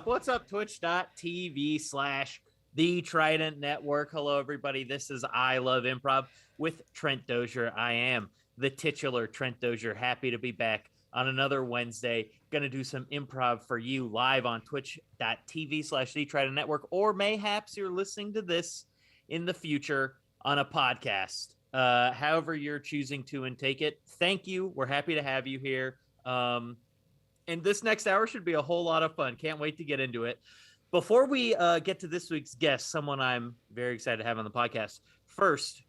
What's up, twitch.tv/The Trident Network. Hello, everybody. This is I Love Improv with Trent Dozier. I am the titular Trent Dozier. Happy to be back on another Wednesday. Going to do some improv for you live on twitch.tv/The Trident Network, or mayhaps you're listening to this in the future on a podcast. However you're choosing to intake it, thank you. We're happy to have you here. And this next hour should be a whole lot of fun. Can't wait to get into it. Before we get to this week's guest, someone I'm very excited to have on the podcast. First,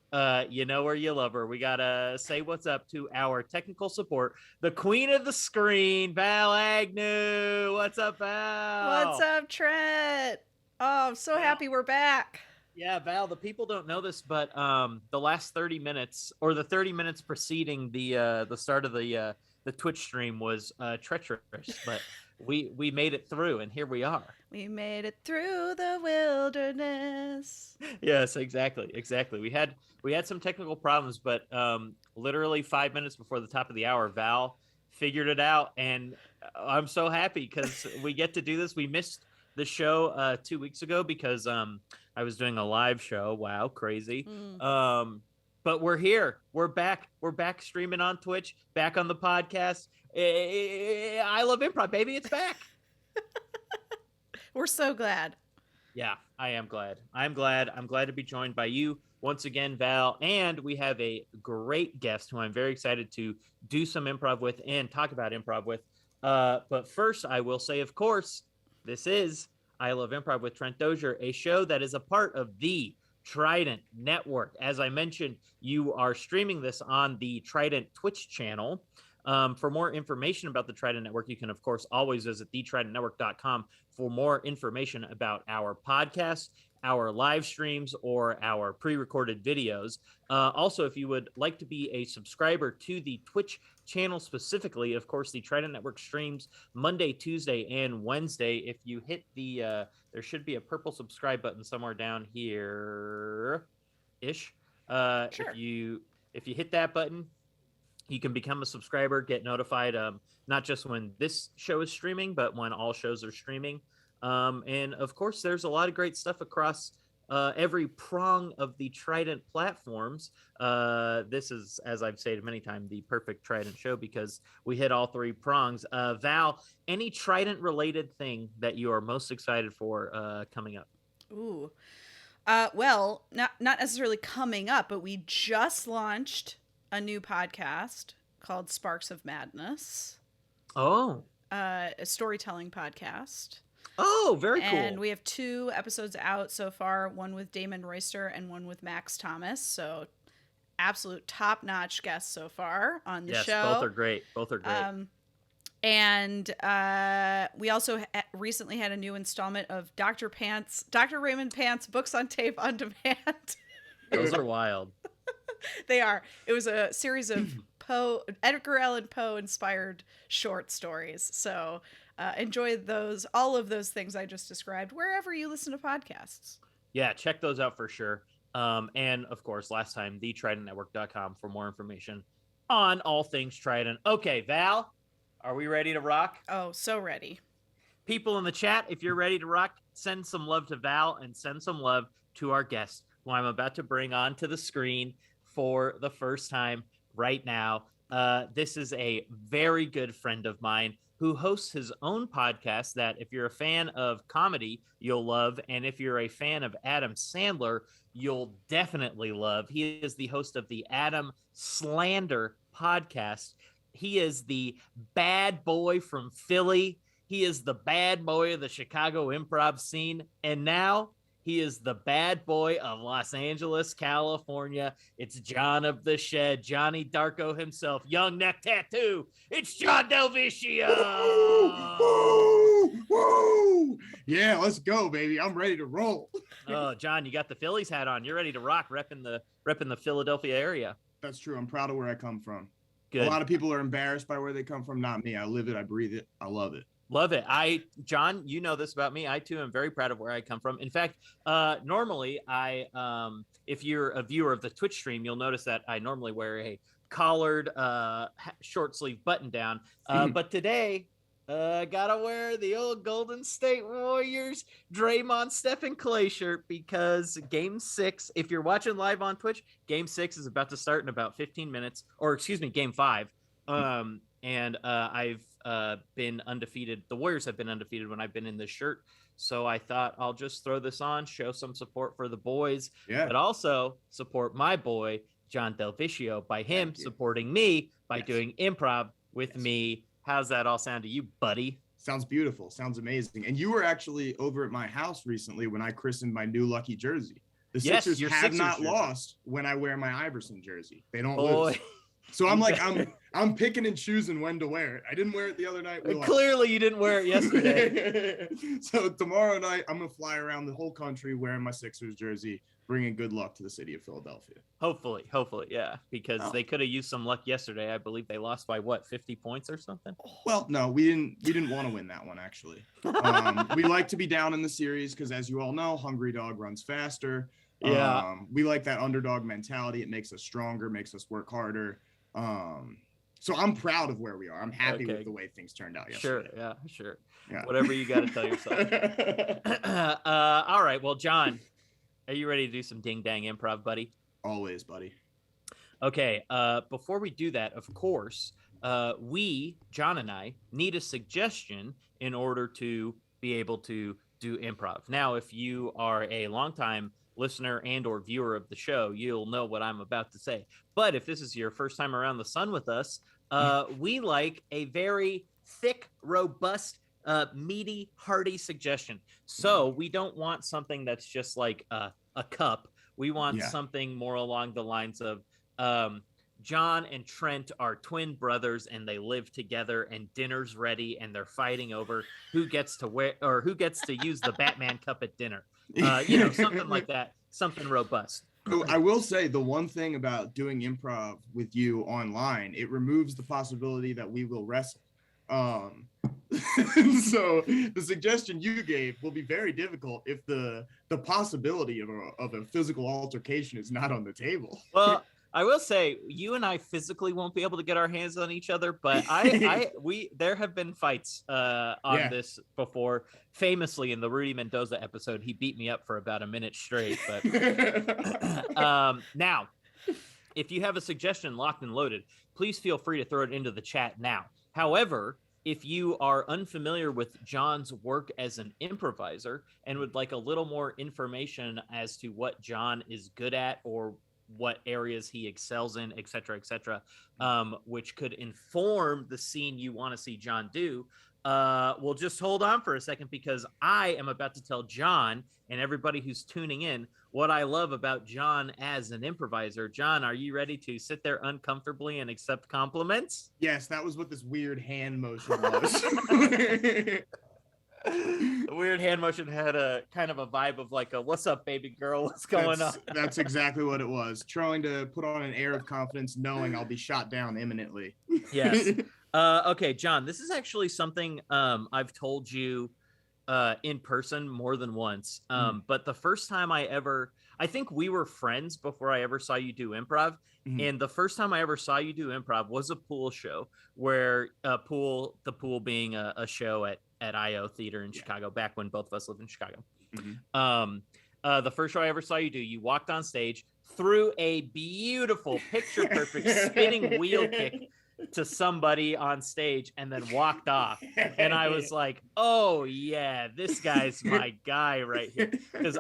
you know her, you love her. We got to say what's up to our technical support, the queen of the screen, Val Agnew. What's up, Val? What's up, Trent? Oh, I'm so happy we're back. Yeah, Val, the people don't know this, but the last 30 minutes or the 30 minutes preceding the start of the Twitch stream was treacherous, but we made it through, and here we are. We made it through the wilderness. Yes, exactly. We had some technical problems, but literally 5 minutes before the top of the hour, Val figured it out, and I'm so happy because we get to do this. We missed the show 2 weeks ago because I was doing a live show. Wow, crazy. But we're here. We're back. We're back streaming on Twitch, back on the podcast. I Love Improv, baby. It's back. We're so glad. Yeah, I am glad. I'm glad to be joined by you once again, Val. And we have a great guest who I'm very excited to do some improv with and talk about improv with. But first, I will say, of course, this is I Love Improv with Trent Dozier, a show that is a part of the Trident Network. As I mentioned, you are streaming this on the Trident Twitch channel. For more information about the Trident Network, you can, of course, always visit thetridentnetwork.com for more information about our podcast, our live streams, or our pre-recorded videos. Also, if you would like to be a subscriber to the Twitch channel specifically, of course, the Trident Network streams Monday, Tuesday, and Wednesday. If you hit the, there should be a purple subscribe button somewhere down here-ish. Sure. If you hit that button, you can become a subscriber, get notified not just when this show is streaming, but when all shows are streaming. And of course, there's a lot of great stuff across every prong of the Trident platforms. This is, as I've said many times, the perfect Trident show because we hit all three prongs. Val, any Trident-related thing that you are most excited for coming up? Ooh. Well, not necessarily coming up, but we just launched a new podcast called Sparks of Madness. Oh. A storytelling podcast. Oh, very cool. And we have 2 episodes out so far, one with Damon Royster and one with Max Thomas. So absolute top-notch guests so far on the show. Yes, both are great. And we also recently had a new installment of Dr. Raymond Pants, Books on Tape on Demand. Those are wild. They are. It was a series of Edgar Allan Poe inspired short stories. So enjoy those, all of those things I just described, wherever you listen to podcasts. Yeah, check those out for sure. And of course, last time, thetridentnetwork.com for more information on all things Trident. Okay, Val, are we ready to rock? Oh, so ready. People in the chat, if you're ready to rock, send some love to Val and send some love to our guest, who I'm about to bring onto the screen for the first time right now. This is a very good friend of mine who hosts his own podcast that if you're a fan of comedy, you'll love. And if you're a fan of Adam Sandler, you'll definitely love. He is the host of the Adam Slander Podcast. He is the bad boy from Philly. He is the bad boy of the Chicago improv scene. And now He is the bad boy of Los Angeles, California. It's John of the Shed, Johnny Darko himself, Young Neck Tattoo. It's John DelViscio. Woo! Woo! Yeah, let's go, baby. I'm ready to roll. Oh, John, you got the Phillies hat on. You're ready to rock, repping the Philadelphia area. That's true. I'm proud of where I come from. Good. A lot of people are embarrassed by where they come from. Not me. I live it. I breathe it. I love it. Love it. John, you know this about me. I too am very proud of where I come from. In fact, normally if you're a viewer of the Twitch stream, you'll notice that I normally wear a collared, short sleeve button down. But today, gotta wear the old Golden State Warriors Draymond Stephen Clay shirt because Game 6, if you're watching live on Twitch, Game 6 is about to start in about 15 minutes, or excuse me, Game 5. And I've been undefeated. The Warriors have been undefeated when I've been in this shirt. So I thought I'll just throw this on, show some support for the boys, but also support my boy, John DelViscio, by him supporting me by doing improv with me. How's that all sound to you, buddy? Sounds beautiful. Sounds amazing. And you were actually over at my house recently when I christened my new lucky jersey. The Sixers have not lost when I wear my Iverson jersey. They don't lose. So I'm like, I'm picking and choosing when to wear it. I didn't wear it the other night. Clearly you didn't wear it yesterday. So tomorrow night, I'm going to fly around the whole country wearing my Sixers jersey, bringing good luck to the city of Philadelphia. Hopefully, yeah, because they could have used some luck yesterday. I believe they lost by 50 points or something. Well, no, we didn't want to win that one actually. We like to be down in the series because, as you all know, hungry dog runs faster. Yeah, we like that underdog mentality. It makes us stronger, makes us work harder. So I'm proud of where we are. I'm happy with the way things turned out yesterday. Sure. Yeah. Whatever you got to tell yourself. All right. Well, John, are you ready to do some ding dang improv, buddy? Always, buddy. Okay. Before we do that, of course, John and I, need a suggestion in order to be able to do improv. Now, if you are a longtime listener and or viewer of the show, you'll know what I'm about to say. But if this is your first time around the sun with us, we like a very thick, robust, meaty, hearty suggestion. So we don't want something that's just like a cup. We want something more along the lines of John and Trent are twin brothers and they live together and dinner's ready and they're fighting over who gets to wear or who gets to use the Batman cup at dinner. Something like that, something robust. I will say the one thing about doing improv with you online, it removes the possibility that we will wrestle. So the suggestion you gave will be very difficult if the possibility of a physical altercation is not on the table. Well, I will say you and I physically won't be able to get our hands on each other, but there have been fights on this before. Famously in the Rudy Mendoza episode, he beat me up for about a minute straight. But now, if you have a suggestion locked and loaded, please feel free to throw it into the chat now. However, if you are unfamiliar with John's work as an improviser and would like a little more information as to what John is good at or what areas he excels in, et cetera, which could inform the scene you want to see John do, we'll just hold on for a second because I am about to tell John and everybody who's tuning in what I love about John as an improviser. John, are you ready to sit there uncomfortably and accept compliments? Yes, that was what this weird hand motion was. The weird hand motion had a kind of a vibe of like a "What's up, baby girl? What's going on?" That's exactly what it was. Trying to put on an air of confidence, knowing I'll be shot down imminently. Yes. Okay, John. This is actually something I've told you in person more than once. But the first time I think we were friends before I ever saw you do improv. And the first time I ever saw you do improv was a pool show where the pool being a show at IO Theater in Chicago, back when both of us lived in Chicago. The first show I ever saw you do, you walked on stage, threw a beautiful, picture-perfect spinning wheel kick to somebody on stage, and then walked off. And I was like, oh, yeah, this guy's my guy right here. Because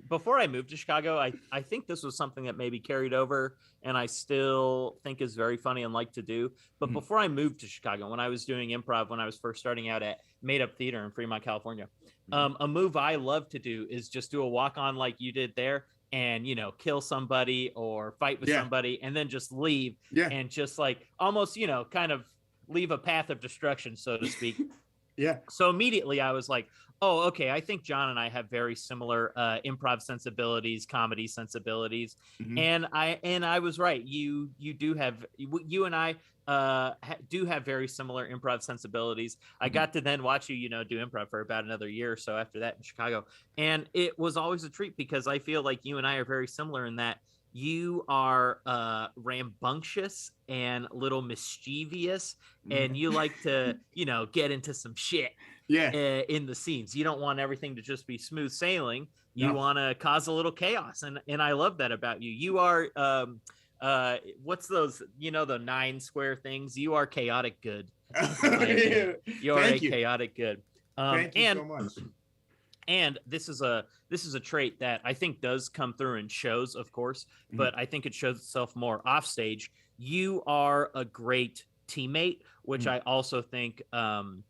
before I moved to Chicago, I think this was something that maybe carried over and I still think is very funny and like to do. But before I moved to Chicago, when I was doing improv, when I was first starting out at Made Up Theater in Fremont, California, a move I love to do is just do a walk on like you did there and, you know, kill somebody or fight with somebody and then just leave and just like almost, you know, kind of leave a path of destruction, so to speak. So immediately I was like, oh, okay, I think John and I have very similar improv sensibilities, comedy sensibilities. And I was right. You and I do have very similar improv sensibilities. I got to then watch you, you know, do improv for about another year or so after that in Chicago. And it was always a treat because I feel like you and I are very similar in that you are rambunctious and a little mischievous and you like to, you know, get into some shit in the scenes. You don't want everything to just be smooth sailing. You want to cause a little chaos. And I love that about you. You are, what's those, you know, the 9 square things? You are chaotic good. You are chaotic good. Thank you so much. And this is a trait that I think does come through in shows, of course, but I think it shows itself more off stage. You are a great teammate, which I also think goes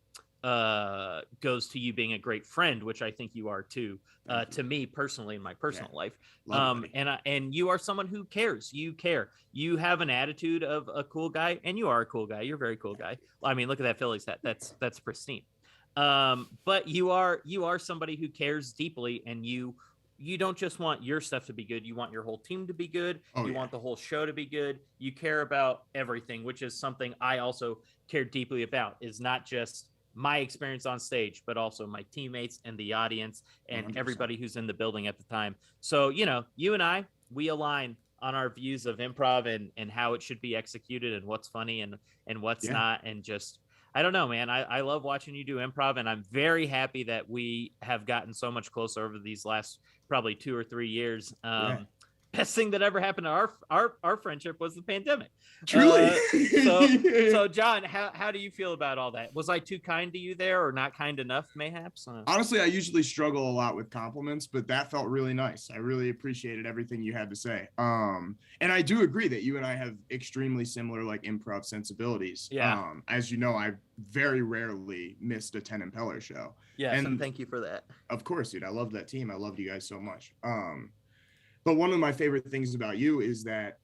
to you being a great friend, which I think you are too, to me personally in my personal life. And you are someone who cares. You care. You have an attitude of a cool guy, and you are a cool guy. You're a very cool guy. I mean, look at that Phillies hat. That's pristine. But you are somebody who cares deeply, and you don't just want your stuff to be good. You want your whole team to be good. You want the whole show to be good. You care about everything, which is something I also care deeply about, is not just my experience on stage, but also my teammates and the audience and 100%. Everybody who's in the building at the time. So, you know, you and I, we align on our views of improv and how it should be executed and what's funny and what's not. And just, I don't know, man. I love watching you do improv, and I'm very happy that we have gotten so much closer over these last probably 2 or 3 years. Best thing that ever happened to our friendship was the pandemic. Truly. So John, how do you feel about all that? Was I too kind to you there, or not kind enough, mayhaps? Honestly, I usually struggle a lot with compliments, but that felt really nice. I really appreciated everything you had to say. And I do agree that you and I have extremely similar like improv sensibilities. As you know, I very rarely missed a Ten Impeller show. And thank you for that. Of course, dude. I love that team. I loved you guys so much. But one of my favorite things about you is that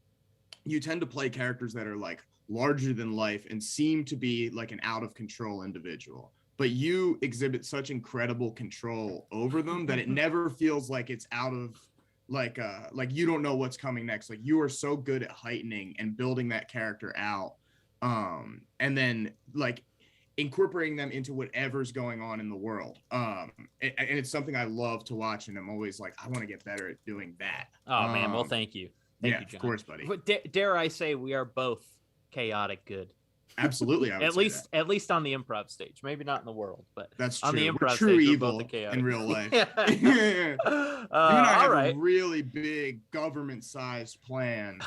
you tend to play characters that are like larger than life and seem to be like an out of control individual. But you exhibit such incredible control over them that it never feels like it's out of like you don't know what's coming next. Like you are so good at heightening and building that character out. And then like incorporating them into whatever's going on in the world. And it's something I love to watch, and I'm always like, I want to get better at doing that. Oh man, well, thank you. Thank you, John. Of course, buddy. But dare I say we are both chaotic good. Absolutely. I would at least on the improv stage, maybe not in the world, but that's true. On the improv we're true stage, evil we're both the chaotic. in real life. You and I have a really big government-sized plan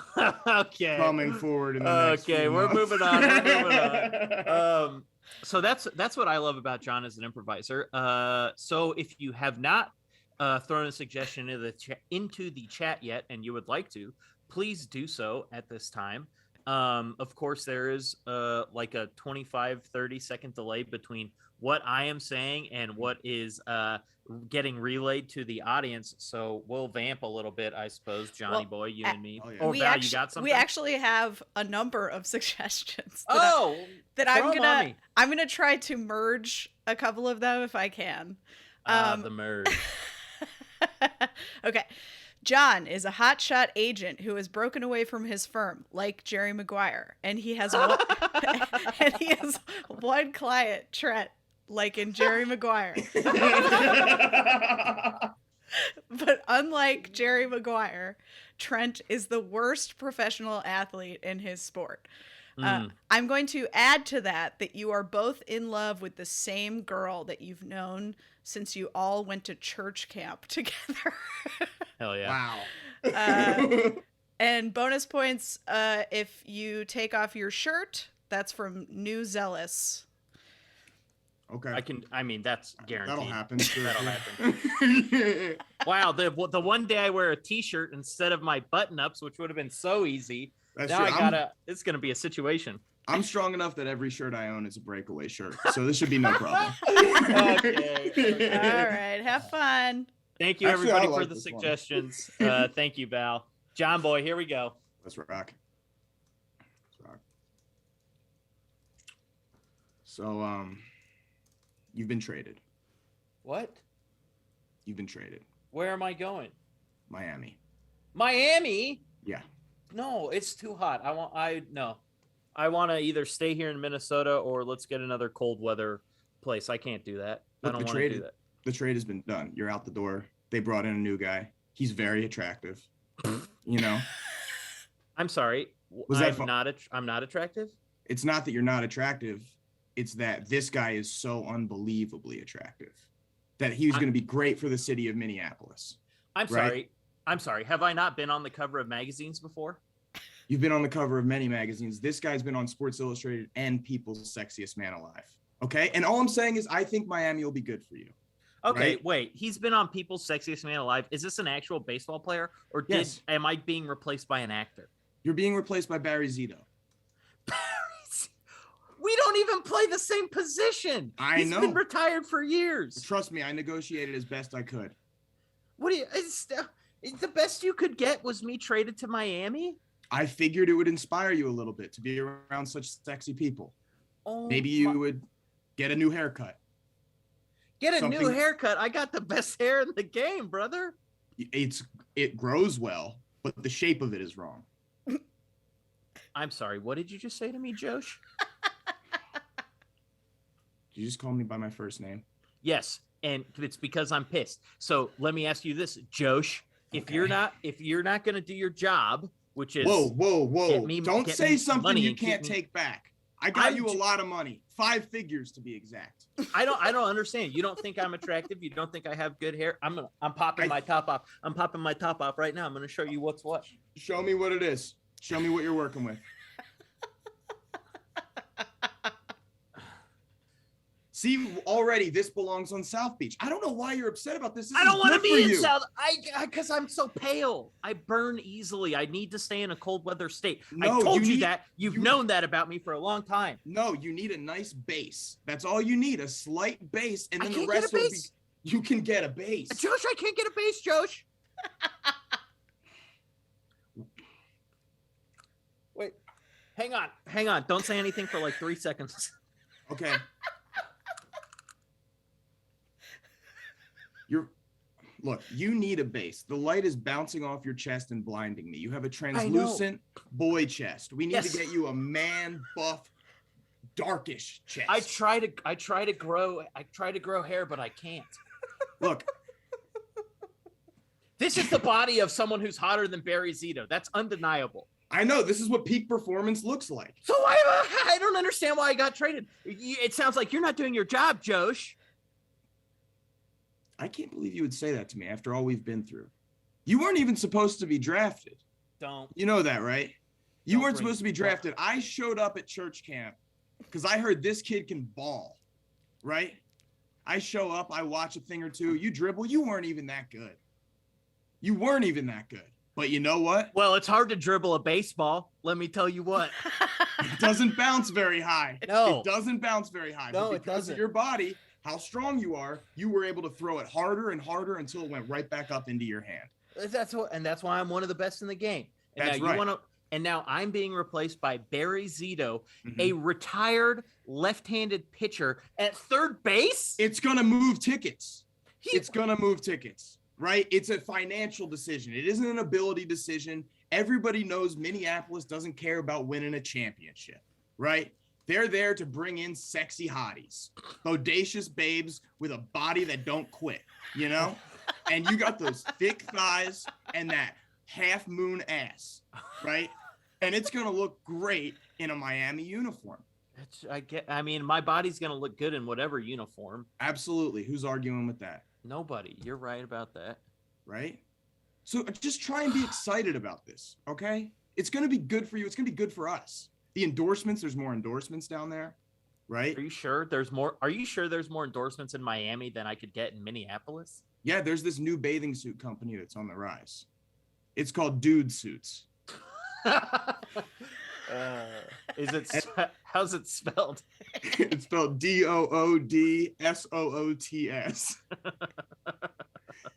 okay coming forward in the next few we're months. Moving on. So that's what I love about John as an improviser. So if you have not thrown a suggestion into the chat yet, and you would like to, please do so at this time. Of course, there is like a 25-30 second delay between what I am saying and what is getting relayed to the audience. So we'll vamp a little bit, I suppose, Johnny boy, you and me. Oh, yeah. Or Val, you got something? We actually have a number of suggestions. That I'm gonna try to merge a couple of them if I can. The merge. Okay. John is a hotshot agent who has broken away from his firm, like Jerry Maguire, and he has one client, Trent, like in Jerry Maguire. But unlike Jerry Maguire, Trent is the worst professional athlete in his sport. I'm going to add to that you are both in love with the same girl that you've known since you all went to church camp together. Hell yeah. Wow. And bonus points if you take off your shirt. That's from New Zealous. Okay. That's guaranteed. That'll happen. Sure. That'll happen. Wow. The one day I wear a t-shirt instead of my button-ups, which would have been so easy. That's now true. It's going to be a situation. I'm strong enough that every shirt I own is a breakaway shirt. So this should be no problem. Okay. All right. Have fun. Thank you, everybody, for the suggestions. Thank you, Val. John Boy, here we go. Let's rock. So, you've been traded. What? You've been traded. Where am I going? Miami. Miami? Yeah. No, it's too hot. I want to either stay here in Minnesota or let's get another cold weather place. I can't do that. Look, I don't want to do that. The trade has been done. You're out the door. They brought in a new guy. He's very attractive. You know. I'm sorry. I'm not attractive? It's not that you're not attractive. It's that this guy is so unbelievably attractive that he was going to be great for the city of Minneapolis. I'm sorry. Have I not been on the cover of magazines before? You've been on the cover of many magazines. This guy's been on Sports Illustrated and People's Sexiest Man Alive. Okay. And all I'm saying is I think Miami will be good for you. Okay. Right? Wait, he's been on People's Sexiest Man Alive. Is this an actual baseball player or Yes. am I being replaced by an actor? You're being replaced by Barry Zito. We don't even play the same position. He's been retired for years. Trust me, I negotiated as best I could. The best you could get was me traded to Miami? I figured it would inspire you a little bit to be around such sexy people. Maybe you would get a new haircut. New haircut? I got the best hair in the game, brother. It grows well, but the shape of it is wrong. I'm sorry. What did you just say to me, Josh? Did you just call me by my first name? Yes, and it's because I'm pissed. So let me ask you this, Josh. If you're not going to do your job, which is whoa! Don't say something you can't take back. I got you a lot of money, 5 figures to be exact. I don't understand. You don't think I'm attractive? You don't think I have good hair? I'm popping my top off. I'm popping my top off right now. I'm going to show you what's what. Show me what it is. Show me what you're working with. See, already this belongs on South Beach. I don't know why you're upset about this. I don't want to be in South. Because I'm so pale. I burn easily. I need to stay in a cold weather state. No, I told you that. You've known that about me for a long time. No, you need a nice base. That's all you need. A slight base, and then the rest will be. You can get a base. Josh, I can't get a base, Josh. Wait, hang on. Don't say anything for like 3 seconds. Okay. Look, you need a base. The light is bouncing off your chest and blinding me. You have a translucent boy chest. We need to get you a man buff, darkish chest. I try to grow hair, but I can't. Look. This is the body of someone who's hotter than Barry Zito. That's undeniable. I know. This is what peak performance looks like. So I don't understand why I got traded. It sounds like you're not doing your job, Josh. I can't believe you would say that to me after all we've been through. You weren't even supposed to be drafted. You know that, right? You weren't supposed to be drafted. I showed up at church camp because I heard this kid can ball, right? I show up, I watch a thing or two. You dribble. You weren't even that good. But you know what? Well, it's hard to dribble a baseball. Let me tell you what. It doesn't bounce very high. No. It doesn't bounce very high. No, but because of your body, how strong you are, you were able to throw it harder and harder until it went right back up into your hand. That's why I'm one of the best in the game. And that's now right. And now I'm being replaced by Barry Zito, a retired left-handed pitcher at third base. It's gonna move tickets. Right? It's a financial decision. It isn't an ability decision. Everybody knows Minneapolis doesn't care about winning a championship, right? They're there to bring in sexy hotties, bodacious babes with a body that don't quit, you know? And you got those thick thighs and that half moon ass, right? And it's going to look great in a Miami uniform. My body's going to look good in whatever uniform. Absolutely. Who's arguing with that? Nobody. You're right about that. Right? So just try and be excited about this, okay? It's going to be good for you. It's going to be good for us. The endorsements, there's more endorsements down there. right? Are you sure there's more? Are you sure there's more endorsements in Miami than I could get in Minneapolis? Yeah, there's this new bathing suit company that's on the rise. It's called Dude Suits. Is it? How's it spelled? It's spelled DOODSOOTS.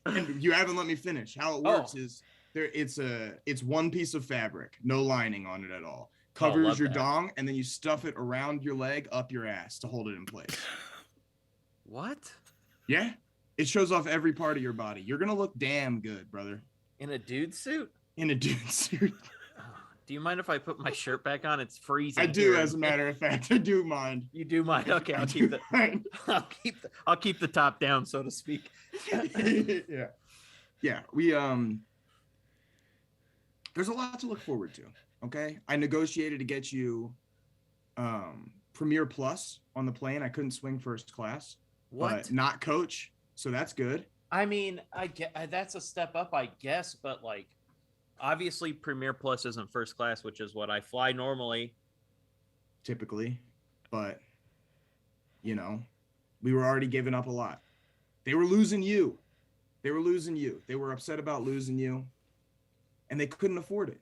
And you haven't let me finish. How it works is it's one piece of fabric, no lining on it at all. Covers your dong, and then you stuff it around your leg, up your ass to hold it in place. What? Yeah. It shows off every part of your body. You're gonna look damn good, brother. In a dude suit? In a dude suit. Do you mind if I put my shirt back on? It's freezing. I do, as a matter of fact. I do mind. You do mind? Okay, I'll keep I'll keep the top down, so to speak. Yeah. Yeah. We there's a lot to look forward to. Okay. I negotiated to get you Premier Plus on the plane. I couldn't swing first class. What? But not coach. So that's good. I mean, I get that's a step up, I guess, but like obviously Premier Plus isn't first class, which is what I fly normally. Typically. But you know, we were already giving up a lot. They were losing you. They were upset about losing you. And they couldn't afford it.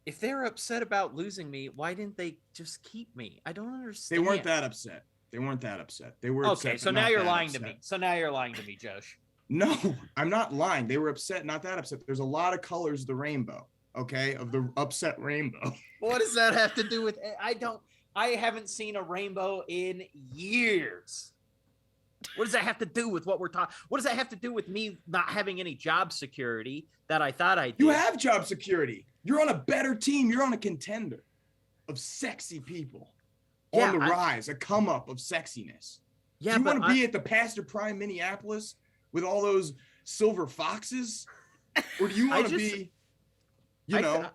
If they're upset about losing me, why didn't they just keep me? I don't understand. They weren't that upset. They were upset. Okay, so now you're lying to me. So now you're lying to me, Josh. No, I'm not lying. They were upset, not that upset. There's a lot of colors of the rainbow, okay? Of the upset rainbow. What does that have to do with I haven't seen a rainbow in years. What does that have to do with what we're talking? What does that have to do with me not having any job security that I thought I did? You have job security. You're on a better team. You're on a contender of sexy people on the rise, a come up of sexiness. Yeah, do you want to be at the Pastor Prime Minneapolis with all those silver foxes? Or do you want to be,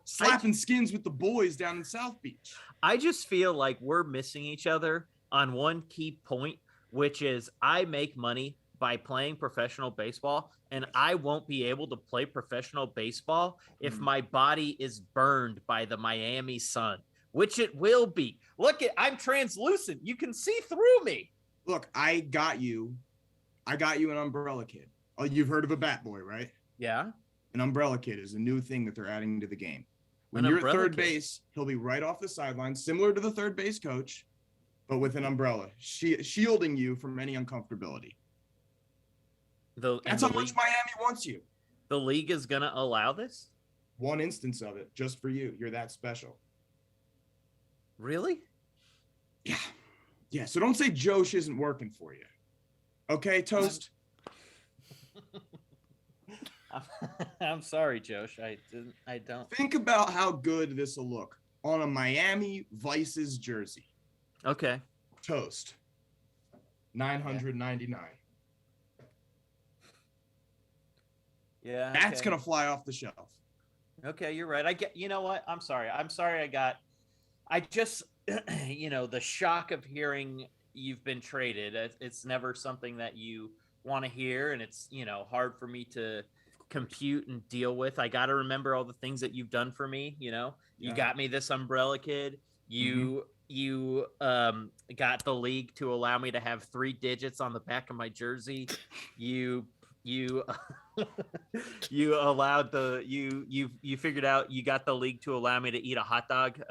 slapping skins with the boys down in South Beach? I just feel like we're missing each other on one key point, which is I make money by playing professional baseball, and I won't be able to play professional baseball if my body is burned by the Miami sun, which it will be. Look, I'm translucent. You can see through me. Look, I got you an umbrella kid. Oh, you've heard of a bat boy, right? Yeah. An umbrella kid is a new thing that they're adding to the game. When you're at third base, he'll be right off the sideline, similar to the third base coach, but with an umbrella, shielding you from any uncomfortability. That's how much Miami wants you. The league is going to allow this? One instance of it, just for you. You're that special. Really? Yeah. Yeah, so don't say Josh isn't working for you. Okay, Toast? I'm sorry, Josh. I don't. Think about how good this will look on a Miami Vice's jersey. Okay. Toast. $999. Yeah. That's going to fly off the shelf. Okay, you're right. You know what? I'm sorry. I just, the shock of hearing you've been traded. It's never something that you want to hear. And it's, hard for me to compute and deal with. I got to remember all the things that you've done for me. You got me this umbrella kid. You got the league to allow me to have 3 digits on the back of my jersey. You allowed you figured out you got the league to allow me to eat a hot dog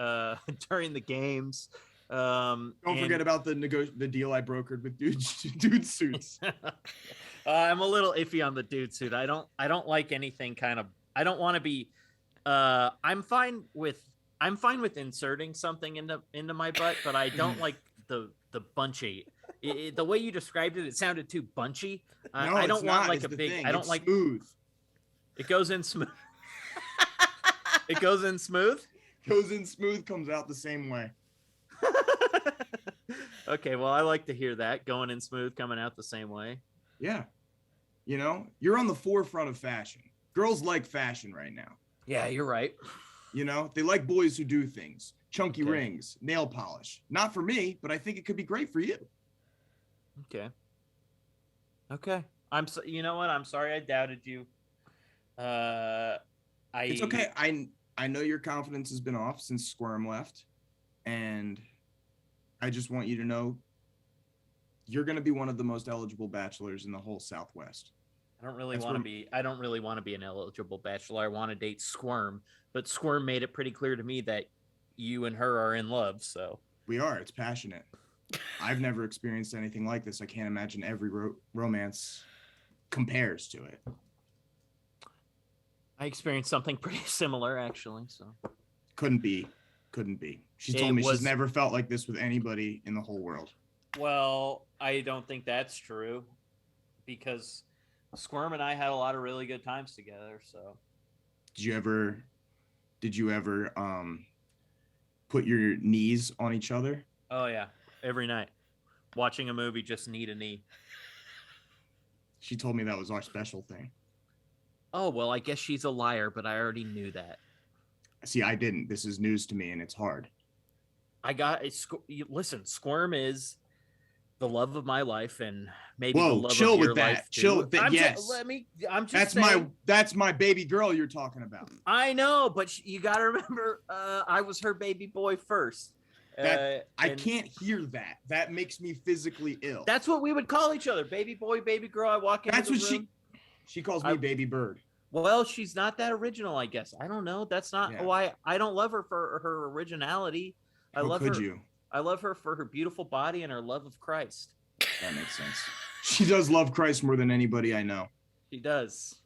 during the games. Don't forget about the deal I brokered with dude suits. I'm a little iffy on the dude suit. I don't like anything I don't want to be I'm fine with inserting something into my butt, but I don't like the bunchy. The way you described it sounded too bunchy. No, I don't want like a big. Thing. I don't it's like smooth. It goes in smooth. It goes in smooth. Goes in smooth. Comes out the same way. Okay, well, I like to hear that. Going in smooth, coming out the same way. Yeah, you're on the forefront of fashion. Girls like fashion right now. Yeah, you're right. They like boys who do things. Chunky rings, nail polish. Not for me, but I think it could be great for you. Okay. You know what? I'm sorry I doubted you. It's okay. I know your confidence has been off since Squirm left, and I just want you to know you're going to be one of the most eligible bachelors in the whole Southwest. I don't really want to be an eligible bachelor. I want to date Squirm, but Squirm made it pretty clear to me that you and her are in love, so. We are. It's passionate. I've never experienced anything like this. I can't imagine every romance compares to it. I experienced something pretty similar, actually, so. Couldn't be. She told me she's never felt like this with anybody in the whole world. Well, I don't think that's true, because Squirm and I had a lot of really good times together, so. Did you ever put your knees on each other? Oh yeah, every night. Watching a movie, just knee to knee. She told me that was our special thing. Oh, well, I guess she's a liar, but I already knew that. See, I didn't. This is news to me, and it's hard. Listen, Squirm is the love of my life, and maybe the love of your life too. Chill with that. Yes. That's my baby girl you're talking about. I know, but you got to remember, I was her baby boy first. I can't hear that. That makes me physically ill. That's what we would call each other, baby boy, baby girl. I walk into the room. She calls me baby bird. Well, she's not that original, I guess. I don't know. That's not why I don't love her for her originality. I love her for her beautiful body and her love of Christ. That makes sense. She does love Christ more than anybody I know. She does.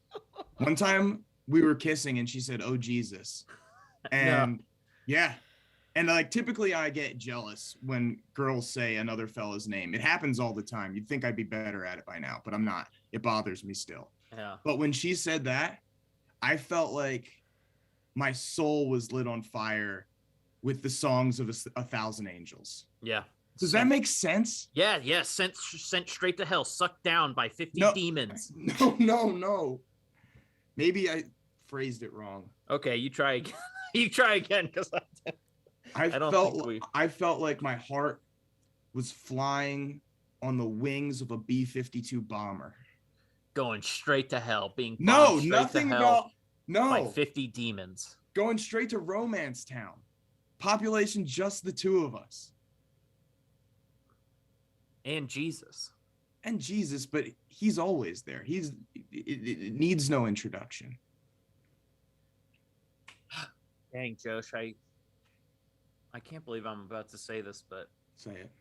One time we were kissing and she said, "Oh, Jesus." And and like typically I get jealous when girls say another fella's name. It happens all the time. You'd think I'd be better at it by now, but I'm not. It bothers me still. Yeah. But when she said that, I felt like my soul was lit on fire with the songs of a thousand angels. Yeah. Does that make sense? Yeah. Sent straight to hell, sucked down by 50 demons. No. Maybe I phrased it wrong. Okay, you try again. You try again, because I felt like my heart was flying on the wings of a B-52 bomber. Going straight to hell, being nothing about by 50 demons. Going straight to Romance Town. Population just the two of us. And Jesus, but he's always there. It needs no introduction. Dang, Josh, I can't believe I'm about to say this, but say it.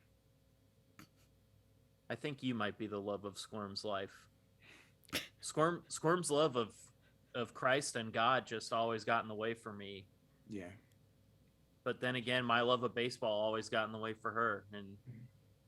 I think you might be the love of Squirm's life. Squirm's love of Christ and God just always got in the way for me. Yeah. But then again, my love of baseball always got in the way for her. And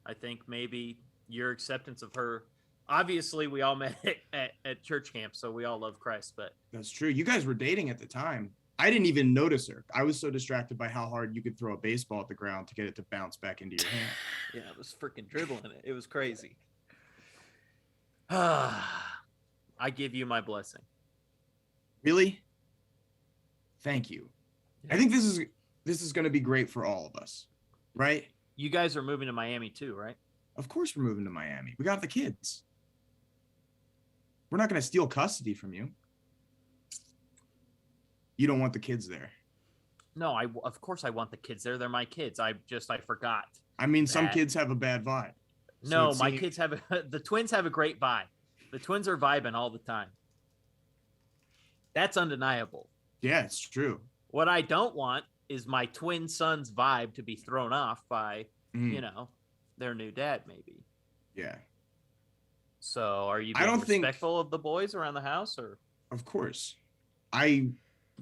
I think maybe your acceptance of her, obviously we all met at church camp, so we all love Christ. But that's true. You guys were dating at the time. I didn't even notice her. I was so distracted by how hard you could throw a baseball at the ground to get it to bounce back into your hand. Yeah, I was freaking dribbling it. It was crazy. I give you my blessing. Really? Thank you. Yeah. I think this is going to be great for all of us, right? You guys are moving to Miami too, right? Of course we're moving to Miami. We got the kids. We're not going to steal custody from you. You don't want the kids there. No, of course I want the kids there. They're my kids. I forgot. I mean, some kids have a bad vibe. No, my kids have the twins have a great vibe. The twins are vibing all the time. That's undeniable. Yeah, it's true. What I don't want is my twin son's vibe to be thrown off by, their new dad, maybe. Yeah. So are you being respectful of the boys around the house, or? Of course. I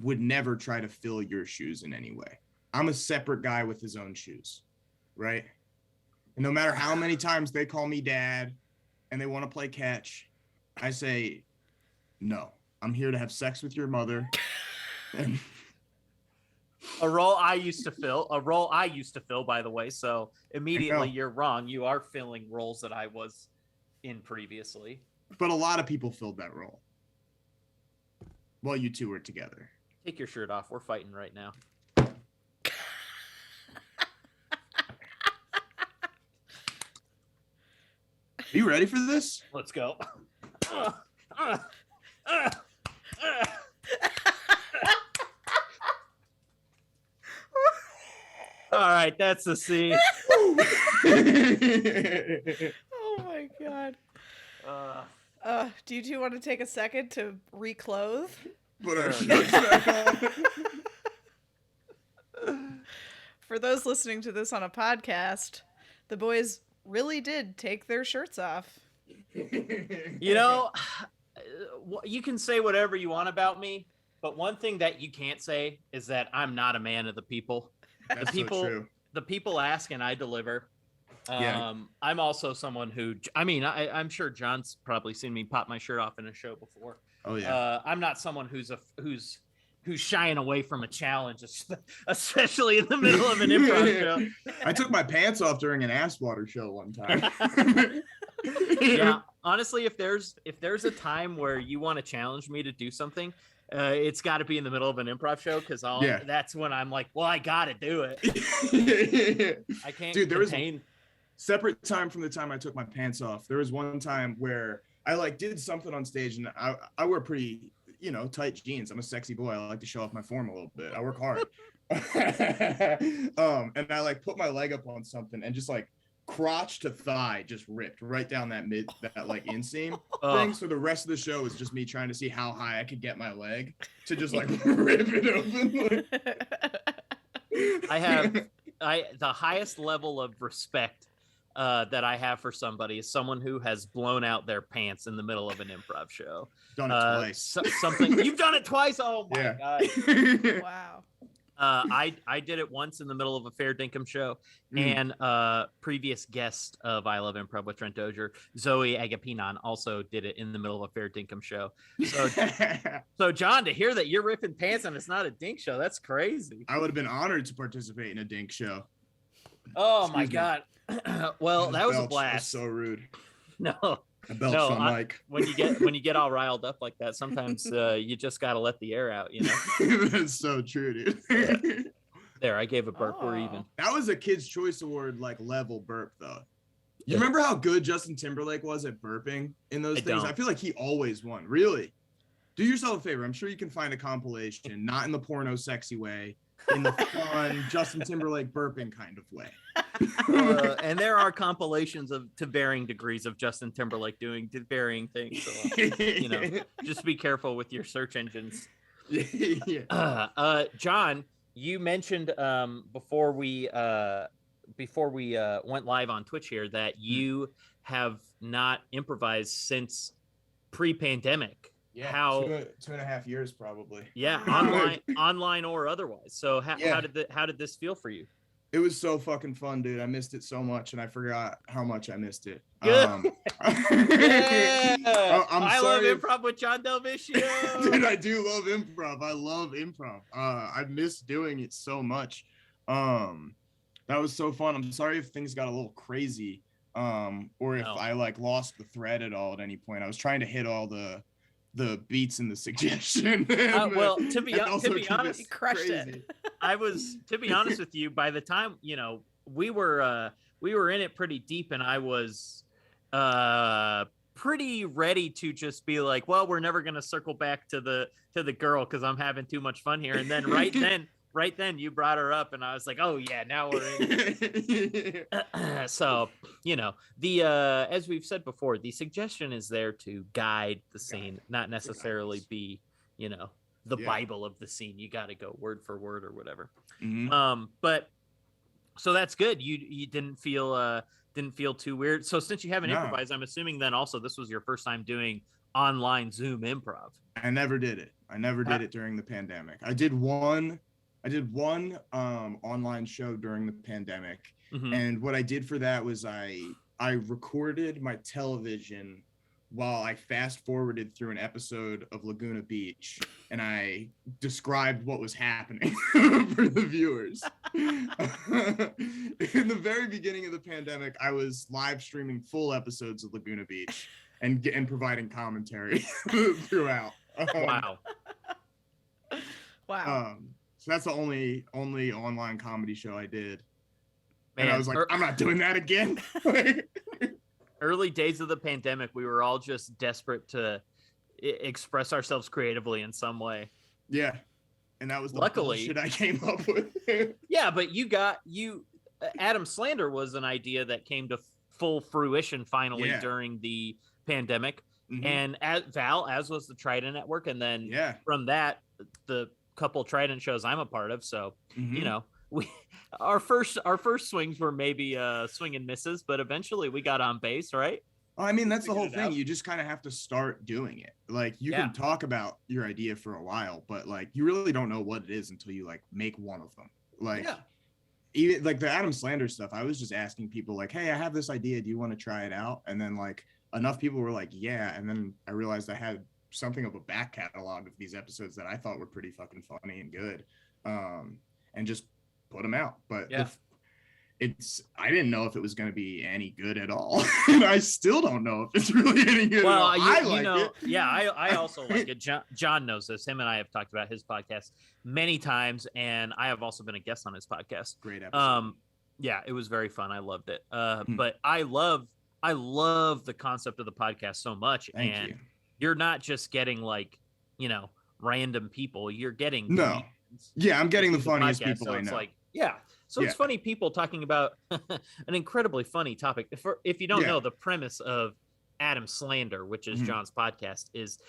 would never try to fill your shoes in any way. I'm a separate guy with his own shoes, right? And no matter how many times they call me dad and they want to play catch, I say, no, I'm here to have sex with your mother. And a role I used to fill, by the way. So immediately you're wrong. You are filling roles that I was in previously. But a lot of people filled that role while you two were together. Take your shirt off. We're fighting right now. Are you ready for this? Let's go. All right, that's the scene. Oh my god. Do you two want to take a second to reclothe? Put our shirts back on. For those listening to this on a podcast, the boys really did take their shirts off. You know, you can say whatever you want about me, but one thing that you can't say is that I'm not a man of the people. That's so true. The people ask and I deliver. Yeah. I'm also someone who, I'm sure John's probably seen me pop my shirt off in a show before. Oh yeah. I'm not someone who's shying away from a challenge, especially in the middle of an improv show. I took my pants off during an ass water show one time. Yeah, honestly, if there's a time where you want to challenge me to do something, it's got to be in the middle of an improv show, because that's when I'm like, well, I got to do it. I can't. Dude, there was separate time from the time I took my pants off. There was one time where I did something on stage, and I wear pretty, tight jeans. I'm a sexy boy. I like to show off my form a little bit. I work hard. And I put my leg up on something and just crotch to thigh just ripped right down that inseam thing. So the rest of the show was just me trying to see how high I could get my leg to just rip it open. The highest level of respect that I have for somebody is someone who has blown out their pants in the middle of an improv show. Done it twice. Something you've done it twice. Oh my God! Wow. I did it once in the middle of a Fair Dinkum show, and previous guest of I Love Improv with Trent Dozier, Zoe Agapinon, also did it in the middle of a Fair Dinkum show. So John, to hear that you're ripping pants and it's not a dink show, that's crazy. I would have been honored to participate in a dink show. Oh my God. Well, that was a blast. So rude. No. I belched on mic. When you get all riled up like that, sometimes you just gotta let the air out, That's so true, dude. There, I gave a burp. We're even. That was a Kids' Choice Award level burp though. You remember how good Justin Timberlake was at burping in those things? I feel like he always won. Really? Do yourself a favor. I'm sure you can find a compilation, not in the porno sexy way, in the fun Justin Timberlake burping kind of way. And there are compilations to varying degrees of Justin Timberlake doing varying things. So, just be careful with your search engines. John, you mentioned before we went live on Twitch here that you have not improvised since pre-pandemic. Yeah, how 2.5 years probably. Yeah, online or otherwise. So how did this feel for you? It was so fucking fun, dude. I missed it so much, and I forgot how much I missed it. Yeah. I love improv with John DelViscio. Dude, I do love improv. I love improv. I miss doing it so much. That was so fun. I'm sorry if things got a little crazy, or if I lost the thread at all at any point. I was trying to hit all the beats in the suggestion. Well, to be honest, you crushed it. To be honest with you, by the time we were in it pretty deep, and I was pretty ready to just be like, well, we're never gonna circle back to the girl because I'm having too much fun here. And then right then you brought her up, and I was like, oh yeah, now we're in. So as we've said before, the suggestion is there to guide the scene, not necessarily be the Bible of the scene. You got to go word for word or whatever. But so that's good. You didn't feel too weird. So since you haven't improvised, I'm assuming then also this was your first time doing online Zoom improv. I never did it. I never did it during the pandemic. I did one online show during the pandemic. And what I did for that was I recorded my television while I fast forwarded through an episode of Laguna Beach, and I described what was happening for the viewers. In the very beginning of the pandemic, I was live streaming full episodes of Laguna Beach and providing commentary throughout. Wow. So that's the only online comedy show I did. Man, and I was like, I'm not doing that again. Early days of the pandemic, we were all just desperate to express ourselves creatively in some way. Yeah. And that was the luckily bullshit I came up with. Yeah, but Adam Slander was an idea that came to full fruition finally during the pandemic. And Val, as was the Trident Network, and then from that, the couple Trident shows I'm a part of. So you know, our first swings were maybe swing and misses, but eventually we got on base, right? I mean, that's the whole thing. You just kind of have to start doing it. Like, you can talk about your idea for a while, but like, you really don't know what it is until you like make one of them. Like, even like the Adam Slander stuff, I was just asking people like, hey, I have this idea. Do you want to try it out? And then like enough people were like, yeah. And then I realized I had something of a back catalog of these episodes that I thought were pretty fucking funny and good. And just put them out. But I didn't know if it was going to be any good at all. And I still don't know if it's really any good at all. I like it. Yeah, I also like it. John knows this. Him and I have talked about his podcast many times, and I have also been a guest on his podcast. Great episode. Yeah, it was very fun. I loved it. But I love the concept of the podcast so much. Thank you. You're not just getting like, you know, random people. You're getting I'm getting the funniest people I know. Like, so it's funny people talking about an incredibly funny topic. If you don't know, the premise of Adam Slander, which is John's podcast, is,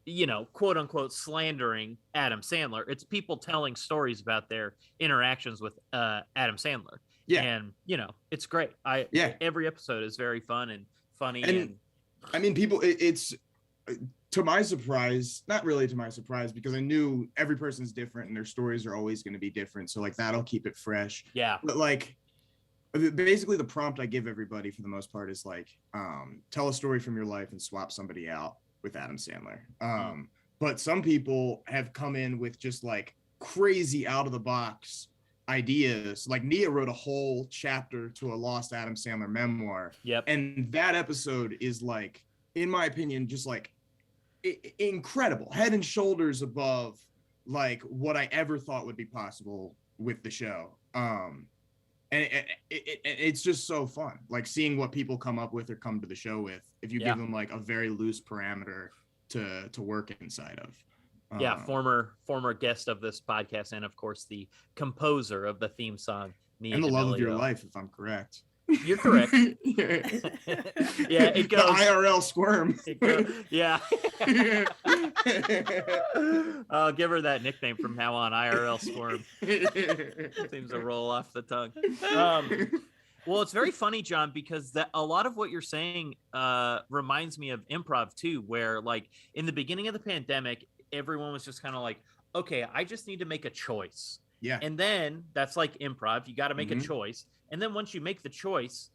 you know, quote unquote slandering Adam Sandler. It's people telling stories about their interactions with Adam Sandler. Yeah. And, you know, it's great. Every episode is very fun and funny. And I mean, people, it's to my surprise, not really to my surprise, because I knew every person's different and their stories are always going to be different. So like, that'll keep it fresh. Yeah. But like, basically the prompt I give everybody for the most part is like, tell a story from your life and swap somebody out with Adam Sandler. But some people have come in with just like crazy out of the box ideas. Like Nia wrote a whole chapter to a lost Adam Sandler memoir. Yep. And that episode is like, in my opinion, just like incredible, head and shoulders above like what I ever thought would be possible with the show. And it's just so fun, like seeing what people come up with or come to the show with, if you give them like a very loose parameter to work inside of. Former guest of this podcast, and of course the composer of the theme song, Nia and the love of your life, if I'm correct. You're correct. It goes the IRL squirm. I'll give her that nickname from now on, IRL squirm. Seems to roll off the tongue. Well, it's very funny, John, because a lot of what you're saying reminds me of improv too, where like in the beginning of the pandemic, everyone was just kind of like, okay, I just need to make a choice. Yeah. And then that's like improv. You got to make a choice. And then once you make the choice,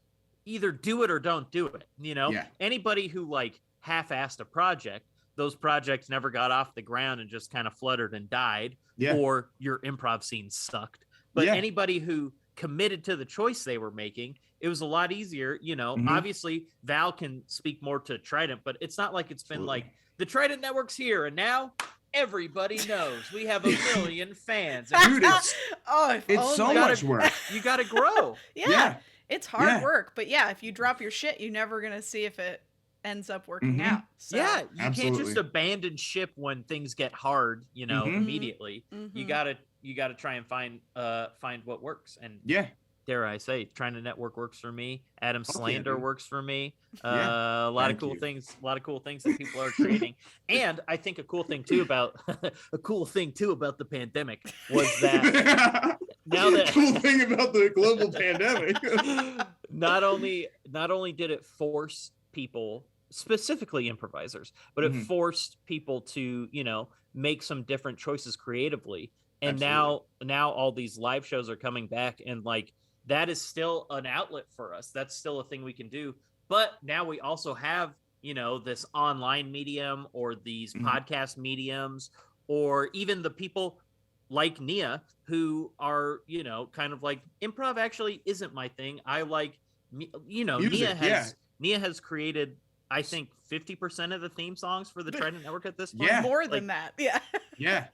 either do it or don't do it. You know, anybody who like half-assed a project, those projects never got off the ground and just kind of fluttered and died, or your improv scene sucked. But anybody who committed to the choice they were making, it was a lot easier. You know, obviously Val can speak more to Trident, but it's not like it's been like the Trident Network's here and now everybody knows we have 1 million fans. Dude, it's so much work. You got to grow. It's hard work, but if you drop your shit, you're never gonna see if it ends up working out. So. Yeah, you can't just abandon ship when things get hard. You know, immediately. You gotta try and find what works. And dare I say, Trying to Network works for me. Adam Slander works for me. A lot of cool things that people are creating. And I think a cool thing too about the pandemic was that cool thing about the global pandemic. not only did it force people, specifically improvisers, but it forced people to, you know, make some different choices creatively. And now all these live shows are coming back, and like that is still an outlet for us. That's still a thing we can do. But now we also have, you know, this online medium or these podcast mediums, or even the people like Nia who are, you know, kind of like, improv actually isn't my thing. I like, you know, music, Nia has created, I think, 50% of the theme songs for the Trident Network at this point. Yeah, more than that. Yeah.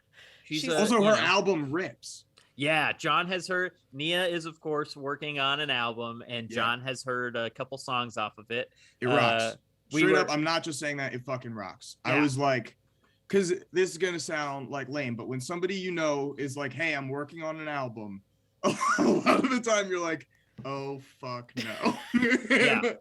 She's also her album rips. Yeah, John has heard. Nia is, of course, working on an album, and John has heard a couple songs off of it. It rocks. Straight up, I'm not just saying that. It fucking rocks. Yeah. I was like, because this is gonna sound like lame, but when somebody you know is like, "Hey, I'm working on an album," a lot of the time you're like, oh fuck no. Yeah.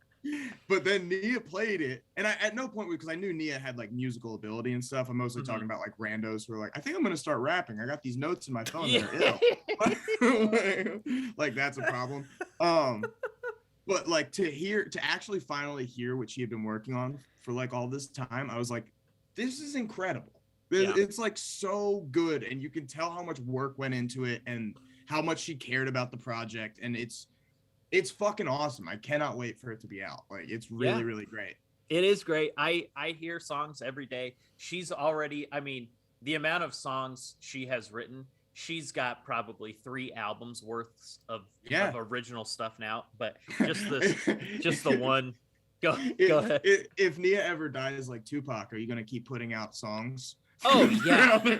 But then Nia played it, and I at no point, because I knew Nia had like musical ability and stuff. I'm mostly talking about like randos who are like, I think I'm gonna start rapping. I got these notes in my phone that are ill. Like that's a problem. But like to actually finally hear what she had been working on for like all this time, I was like, this is incredible. It's like so good, and you can tell how much work went into it and how much she cared about the project, and it's fucking awesome. I cannot wait for it to be out. Like it's really, really great. It is great. I hear songs every day. She's already, I mean, the amount of songs she has written, she's got probably 3 albums worth of original stuff now. But just the one. Go ahead. If Nia ever dies like Tupac, are you gonna keep putting out songs? Oh yeah.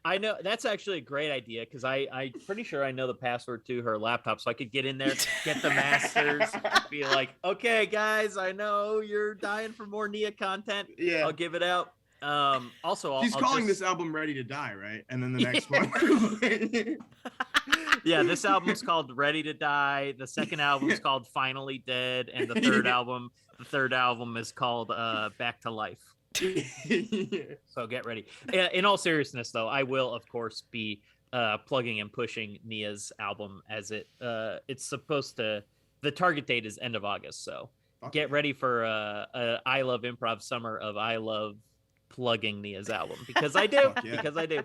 I know that's actually a great idea because I'm pretty sure I know the password to her laptop, so I could get in there, get the masters, be like, okay, guys, I know you're dying for more Nia content. Yeah, I'll give it out. Also, she's calling this album "Ready to Die," right? And then the next one. Yeah, this album's called "Ready to Die." The second album's called "Finally Dead," and the third album is called "Back to Life." So get ready. In all seriousness, though, I will of course be plugging and pushing Nia's album as it's supposed to. The target date is end of August, so get ready for I Love Improv summer of I love plugging Nia's album because I do. Because I do.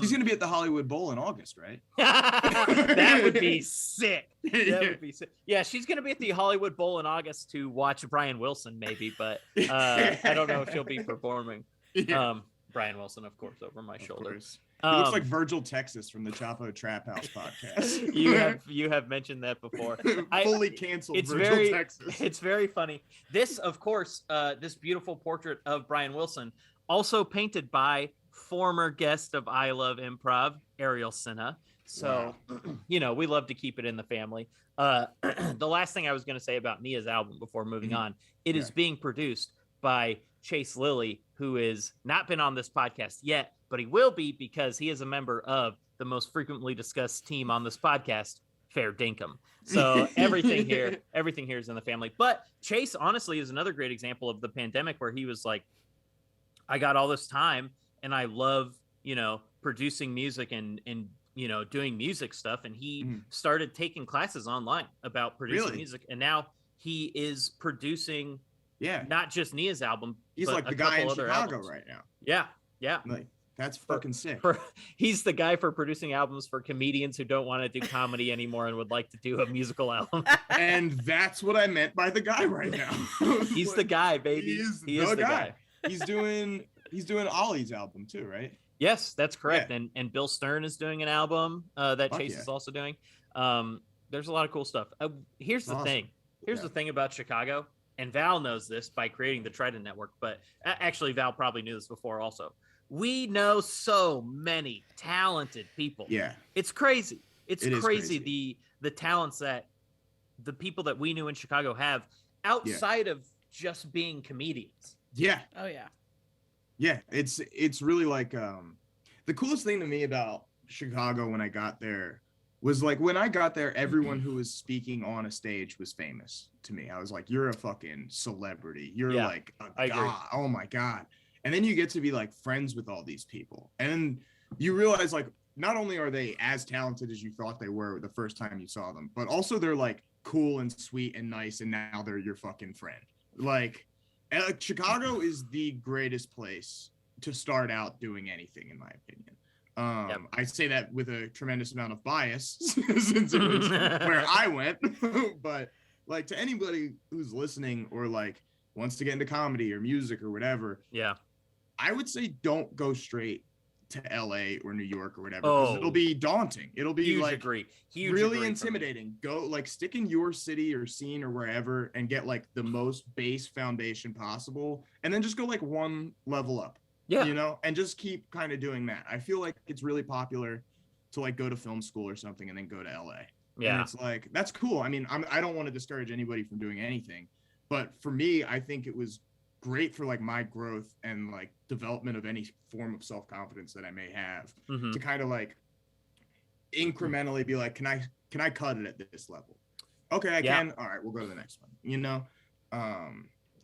She's gonna be at the Hollywood Bowl in August, right? That would be sick. That would be sick. Yeah, she's gonna be at the Hollywood Bowl in August to watch Brian Wilson, maybe, but I don't know if she'll be performing. Brian Wilson, of course, over my shoulder. He looks like Virgil Texas from the Chapo Trap House podcast. You have mentioned that before. Fully canceled Virgil Texas. It's very funny. This, of course, this beautiful portrait of Brian Wilson, also painted by former guest of I Love Improv, Ariel Sinha. So, we love to keep it in the family. The last thing I was going to say about Nia's album before moving on, it is being produced by Chase Lilly, who has not been on this podcast yet, but he will be because he is a member of the most frequently discussed team on this podcast, Fair Dinkum. So everything here is in the family. But Chase, honestly, is another great example of the pandemic where he was like, I got all this time and I love, producing music and doing music stuff. And he started taking classes online about producing music. And now he is producing not just Nia's album. He's but like the guy in Chicago right now. Yeah. Yeah. Like, that's fucking sick. He's the guy for producing albums for comedians who don't want to do comedy anymore and would like to do a musical album. And that's what I meant by the guy right now. He's like, the guy, baby. He is the guy. He's doing Ollie's album too, right? Yes, that's correct. Yeah. And Bill Stern is doing an album that Chase is also doing. There's a lot of cool stuff. Here's the thing. Here's the thing about Chicago, and Val knows this by creating the Trident Network, but actually Val probably knew this before also. We know so many talented people. Yeah. It's crazy. It's crazy the talents that the people that we knew in Chicago have outside of just being comedians. Yeah. Oh yeah. Yeah, it's really like the coolest thing to me about Chicago when I got there was like when I got there, everyone who was speaking on a stage was famous to me. I was like, you're a fucking celebrity. You're like a god. Oh my God. And then you get to be like friends with all these people. And you realize like, not only are they as talented as you thought they were the first time you saw them, but also they're like cool and sweet and nice. And now they're your fucking friend. Like Chicago is the greatest place to start out doing anything, in my opinion. I say that with a tremendous amount of bias since it was where I went, but like to anybody who's listening or like wants to get into comedy or music or whatever. Yeah. I would say don't go straight to LA or New York or whatever, because it'll be daunting. It'll be really intimidating. Go like stick in your city or scene or wherever and get like the most base foundation possible. And then just go like one level up, and just keep kind of doing that. I feel like it's really popular to like go to film school or something and then go to LA. Yeah. And it's like, that's cool. I mean, I don't want to discourage anybody from doing anything, but for me, I think it was great for like my growth and like development of any form of self-confidence that I may have to kind of like incrementally be like, can I can I cut it at this level? Okay, I can. All right, we'll go to the next one. You know,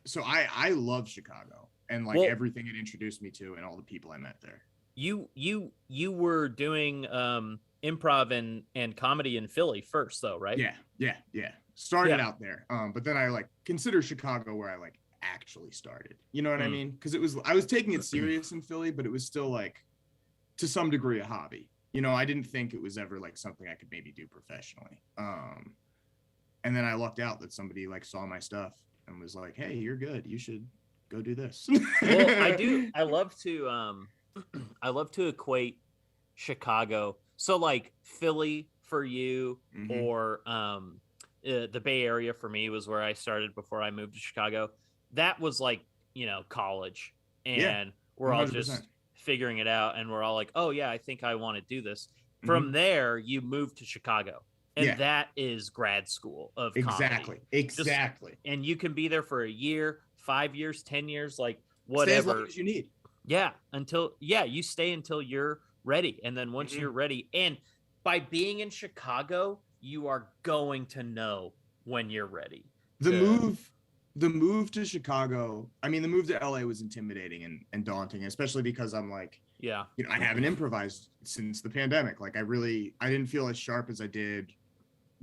so I love Chicago and like everything it introduced me to and all the people I met there. You were doing improv and comedy in Philly first, though, right? Yeah. Started out there, but then I like consider Chicago where I like actually started. You know what I mean? Because I was taking it serious in Philly, but it was still like to some degree a hobby. You know, I didn't think it was ever like something I could maybe do professionally. And then I lucked out that somebody like saw my stuff and was like, "Hey, you're good. You should go do this." Well, I do. I love to equate Chicago. So like Philly for you, or the Bay Area for me was where I started before I moved to Chicago. That was like, you know, college, and we're 100%. All just figuring it out, and we're all like, "Oh yeah, I think I want to do this." From there, you moved to Chicago. And that is grad school of comedy. Exactly. And you can be there for a year, 5 years, 10 years, like whatever. Stay as long as you need. Yeah. You stay until you're ready. And then once you're ready, and by being in Chicago, you are going to know when you're ready. The move to Chicago, I mean, the move to LA was intimidating and daunting, especially because I'm like, you know, I haven't improvised since the pandemic. Like I didn't feel as sharp as I did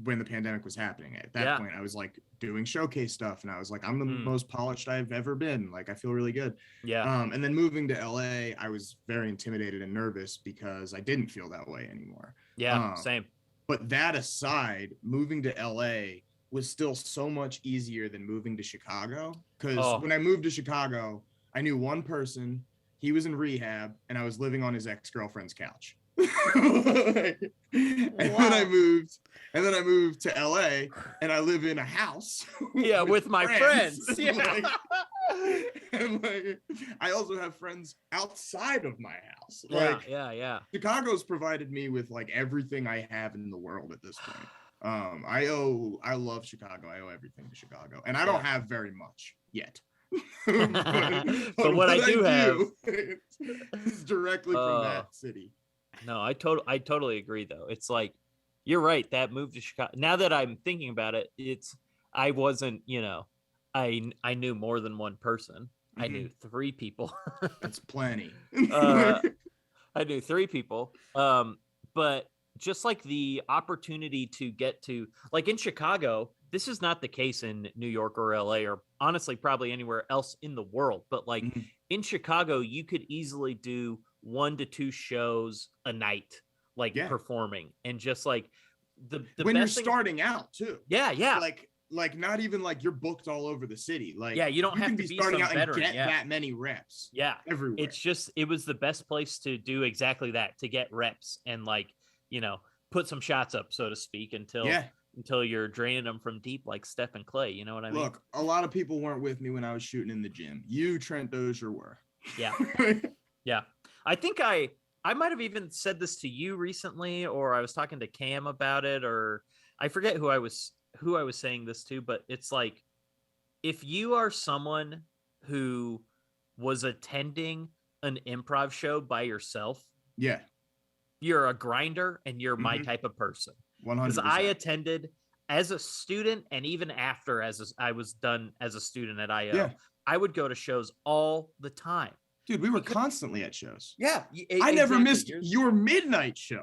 when the pandemic was happening. At that point, I was like doing showcase stuff, and I was like, I'm the most polished I've ever been. Like I feel really good. And then moving to LA, I was very intimidated and nervous because I didn't feel that way anymore. Same. But that aside, moving to LA was still so much easier than moving to Chicago, because when I moved to Chicago, I knew one person. He was in rehab, and I was living on his ex-girlfriend's couch. Then I moved to LA, and I live in a house. with my friends. And like, I also have friends outside of my house. Chicago's provided me with like everything I have in the world at this point. I love Chicago. I owe everything to Chicago, and I don't have very much yet. but what I do have is directly from that city. No, I totally agree though. It's like, you're right. That move to Chicago, now that I'm thinking about it, I wasn't, you know, I knew more than one person. I knew 3 people. That's plenty. I knew 3 people. But just like the opportunity to get to, like in Chicago, this is not the case in New York or LA, or honestly, probably anywhere else in the world. But like in Chicago, you could easily do 1 to 2 shows a night, like performing, and just like the when you're starting out too. Yeah. Like not even like you're booked all over the city. Like you don't have to be starting out veteran, and get that many reps. Everywhere. It's just, it was the best place to do exactly that, to get reps and like, you know, put some shots up, so to speak, until you're draining them from deep like Steph and Clay. You know what I mean? Look, a lot of people weren't with me when I was shooting in the gym. You, Trent Dozier, were. Yeah. I think I might have even said this to you recently, or I was talking to Cam about it, or I forget who I was saying this to, but it's like, if you are someone who was attending an improv show by yourself, you're a grinder, and you're my type of person. 100%. Because I attended as a student, and even after I was done as a student at IO, I would go to shows all the time. Dude, we were constantly at shows. I never missed your midnight show.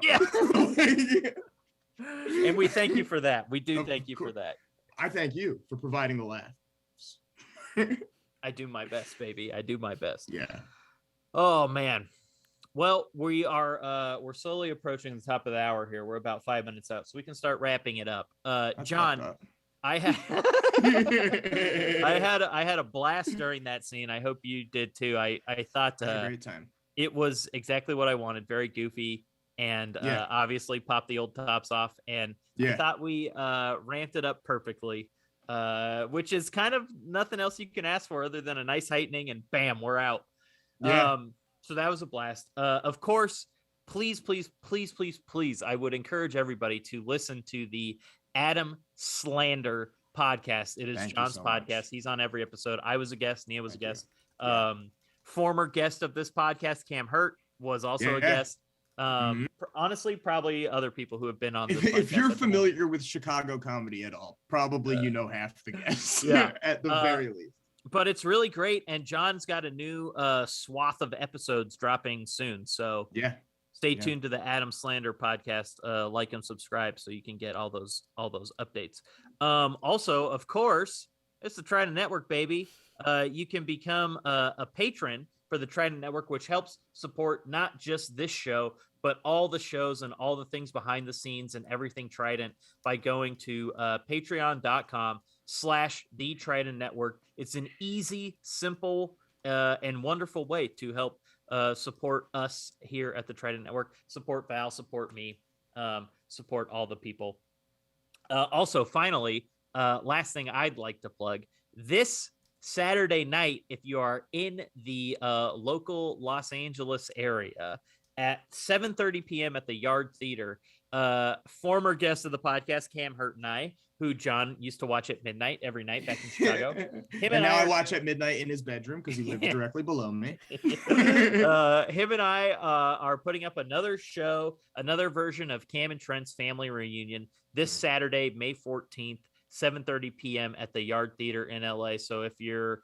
And we thank you for that. We do thank you for that. I thank you for providing the laughs. I do my best, baby. I do my best. Yeah. Oh man. Well, we're slowly approaching the top of the hour here. We're about 5 minutes out, so we can start wrapping it up. John, I had I had a blast during that scene. I hope you did too. I thought I had a great time. It was exactly what I wanted. Very goofy, and obviously popped the old tops off. And I thought we ramped it up perfectly, which is kind of nothing else you can ask for other than a nice heightening, and bam, we're out. So that was a blast. Of course, please, I would encourage everybody to listen to the Adam Slander Podcast. It is John's podcast. Much. He's on every episode. I was a guest. Nia was a guest. Former guest of this podcast, Cam Hurt, was also a guest. Honestly, probably other people who have been on this if you're familiar with Chicago comedy at all, probably you know half the guests. At the very least. But it's really great, and John's got a new swath of episodes dropping soon, so stay tuned to the Adam Slander podcast. Like and subscribe so you can get all those updates. Also, of course, it's the Trident Network, baby. You can become a patron for the Trident Network, which helps support not just this show, but all the shows and all the things behind the scenes and everything Trident by going to patreon.com/the Trident Network. It's an easy, simple, and wonderful way to help support us here at the Trident Network, support Val, support me, support all the people. Also, finally, last thing I'd like to plug, this Saturday night, if you are in the local Los Angeles area at 7:30 p.m. at the Yard Theater, former guest of the podcast, Cam Hurt and I, who John used to watch at midnight every night back in Chicago. And now I watch at midnight in his bedroom because he lives directly below me. Him and I are putting up another show, another version of Cam and Trent's Family Reunion this Saturday, May 14th, 7:30 p.m. at the Yard Theater in LA. So if you're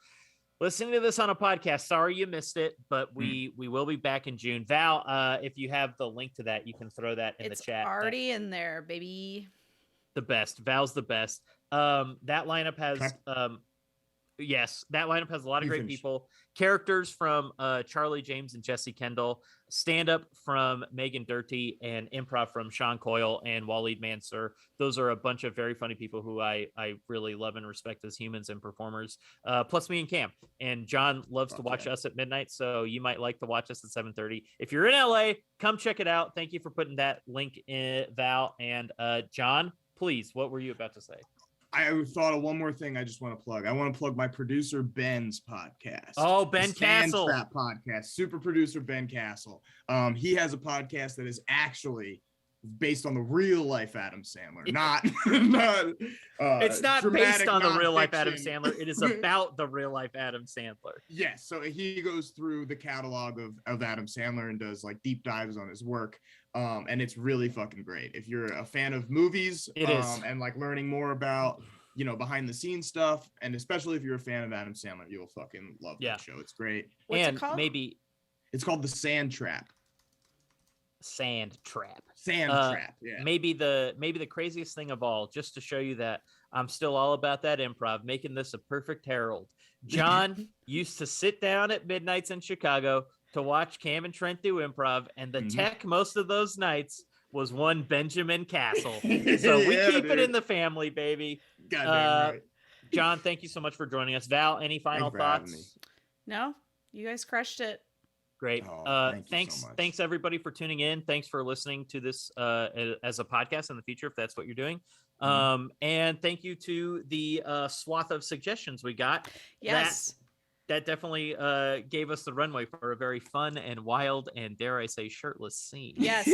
listening to this on a podcast, sorry you missed it, but we will be back in June. Val, if you have the link to that, you can throw that in the chat. It's already in there, baby. The best. Val's the best. That lineup has that lineup has a lot of great people. Characters from Charlie James and Jesse Kendall, stand-up from Megan Dirty, and improv from Sean Coyle and Waleed Mansour. Those are a bunch of very funny people who I really love and respect as humans and performers. Plus me and Cam. And John loves to watch us at midnight, so you might like to watch us at 7:30. If you're in LA, come check it out. Thank you for putting that link in, Val. And John, please, what were you about to say? I thought of one more thing I just want to plug. I want to plug my producer Ben's podcast. Oh, Ben Castle. Trap podcast. Super producer Ben Castle. He has a podcast that is actually based on the real life Adam Sandler. It's not based on the real life Adam Sandler. It is about the real life Adam Sandler. Yes. So he goes through the catalog of Adam Sandler and does like deep dives on his work. And it's really fucking great. If you're a fan of movies, and like learning more about, behind the scenes stuff, and especially if you're a fan of Adam Sandler, you'll fucking love that show. It's great. What's it called? It's called The Sand Trap. Sand Trap. Yeah. Maybe the craziest thing of all, just to show you that I'm still all about that improv, making this a perfect herald. John used to sit down at midnights in Chicago to watch Cam and Trent do improv, and the tech most of those nights was one Benjamin Castle. So we keep it in the family, baby. Goddamn right. John, thank you so much for joining us. Val, any final thoughts? No, you guys crushed it. Great. Thanks everybody for tuning in. Thanks for listening to this as a podcast in the future, if that's what you're doing. And thank you to the swath of suggestions we got. Yes. That definitely gave us the runway for a very fun and wild and, dare I say, shirtless scene. Yes.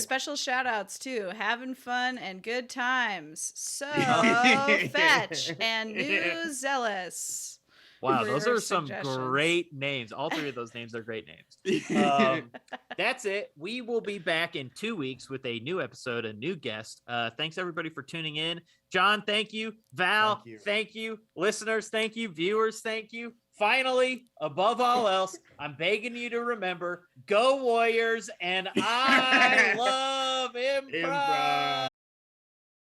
Special shout outs too. Having fun and good times. So Fetch and New Zealous. Wow, those are some great names. All three of those names are great names. That's it. We will be back in 2 weeks with a new episode, a new guest. Thanks, everybody, for tuning in. John, thank you. Val, thank you. Listeners, thank you. Viewers, thank you. Finally, above all else, I'm begging you to remember, go Warriors, and I love improv.